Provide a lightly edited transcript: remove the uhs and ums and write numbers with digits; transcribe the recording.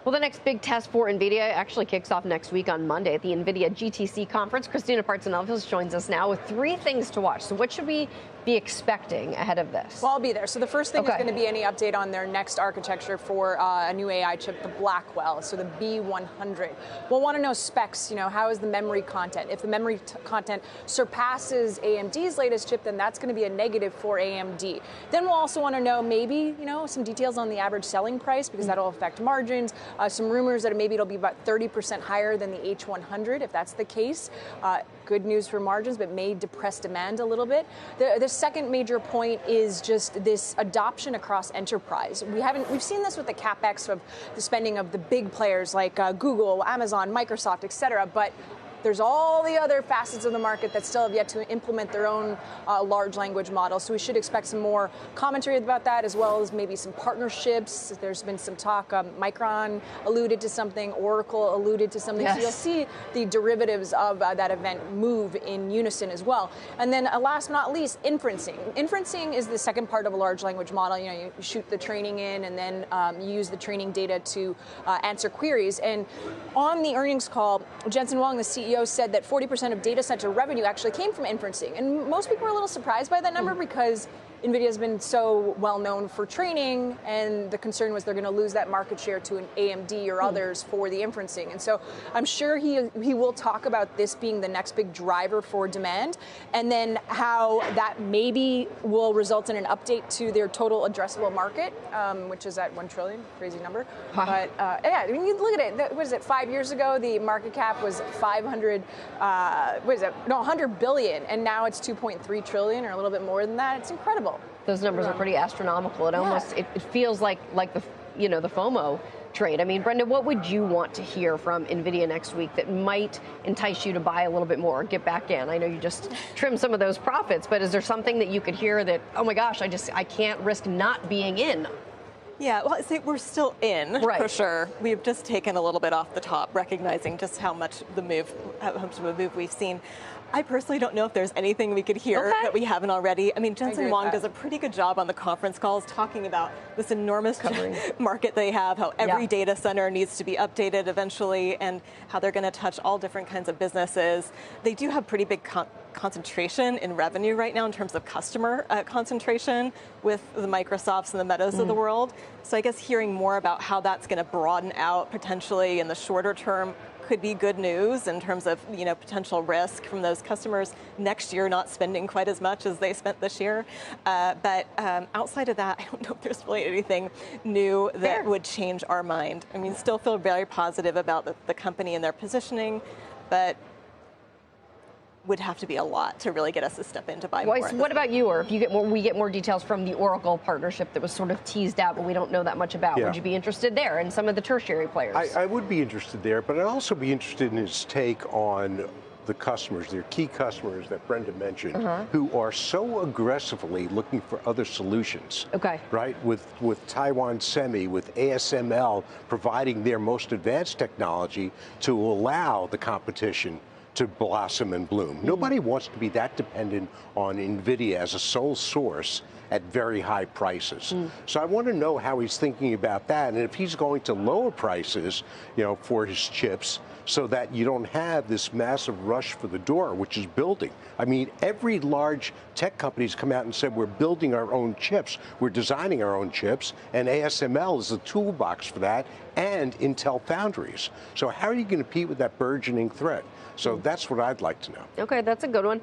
Well, the next big test for Nvidia actually kicks off next week on Monday at the Nvidia GTC Conference. Christina Partsinevelos joins us now with 3 things to watch. So what should we be expecting ahead of this? Well, I'll be there. So the first thing is going to be any update on their next architecture for a new AI chip, the Blackwell, so the B100. We'll want to know specs, how is the memory content? If the memory content surpasses AMD's latest chip, then that's going to be a negative for AMD. Then we'll also want to know maybe, some details on the average selling price, because that'll affect margins. Some rumors that maybe it'll be about 30% higher than the H100. If that's the case, good news for margins, but may depress demand a little bit. The second major point is just this adoption across enterprise. We've seen this with the CapEx of the spending of the big players like Google, Amazon, Microsoft, et cetera, but there's all the other facets of the market that still have yet to implement their own large language models. So we should expect some more commentary about that, as well as maybe some partnerships. There's been some talk. Micron alluded to something. Oracle alluded to something. Yes. So you'll see the derivatives of that event move in unison as well. And then last but not least, inferencing. Inferencing is the second part of a large language model. You shoot the training in, and then you use the training data to answer queries. And on the earnings call, Jensen Huang, the CEO, said that 40% of data center revenue actually came from inferencing. And most people are a little surprised by that number because Nvidia has been so well known for training, and the concern was they're going to lose that market share to an AMD or others for the inferencing. And so I'm sure he will talk about this being the next big driver for demand, and then how that maybe will result in an update to their total addressable market, which is at $1 trillion, crazy number. But yeah, I mean, you look at it. What is it? 5 years ago, the market cap was 100 billion, and now it's 2.3 trillion, or a little bit more than that. It's incredible. Those numbers are pretty astronomical. It almost it feels like the the FOMO trade. I mean, Brenda, what would you want to hear from Nvidia next week that might entice you to buy a little bit more, get back in? I know you just trimmed some of those profits, but is there something that you could hear that, oh my gosh, I can't risk not being in? Yeah, well, we're still in, for sure. We've just taken a little bit off the top, recognizing just how much of a move we've seen. I personally don't know if there's anything we could hear that we haven't already. I mean, Jensen Huang does a pretty good job on the conference calls talking about this enormous market they have, how every data center needs to be updated eventually, and how they're going to touch all different kinds of businesses. They do have pretty big concentration in revenue right now in terms of customer concentration with the Microsofts and the Metas of the world. So I guess hearing more about how that's going to broaden out potentially in the shorter term could be good news in terms of potential risk from those customers next year not spending quite as much as they spent this year. But outside of that, I don't know if there's really anything new that would change our mind. I mean, still feel very positive about the company and their positioning, but would have to be a lot to really get us to step in to buy more. What about you, or if you get more, we get more details from the Oracle partnership that was sort of teased out, but we don't know that much about. Would you be interested there and some of the tertiary players? I would be interested there, but I'd also be interested in his take on the customers, their key customers that Brenda mentioned, who are so aggressively looking for other solutions. Right? With Taiwan Semi, with ASML providing their most advanced technology to allow the competition to blossom and bloom. Nobody wants to be that dependent on Nvidia as a sole source at very high prices. So I want to know how he's thinking about that, and if he's going to lower prices, for his chips, so that you don't have this massive rush for the door, which is building. I mean, every large tech company's come out and said, we're building our own chips, we're designing our own chips, and ASML is the toolbox for that, and Intel Foundries. So how are you going to compete with that burgeoning threat? So that's what I'd like to know. Okay, that's a good one.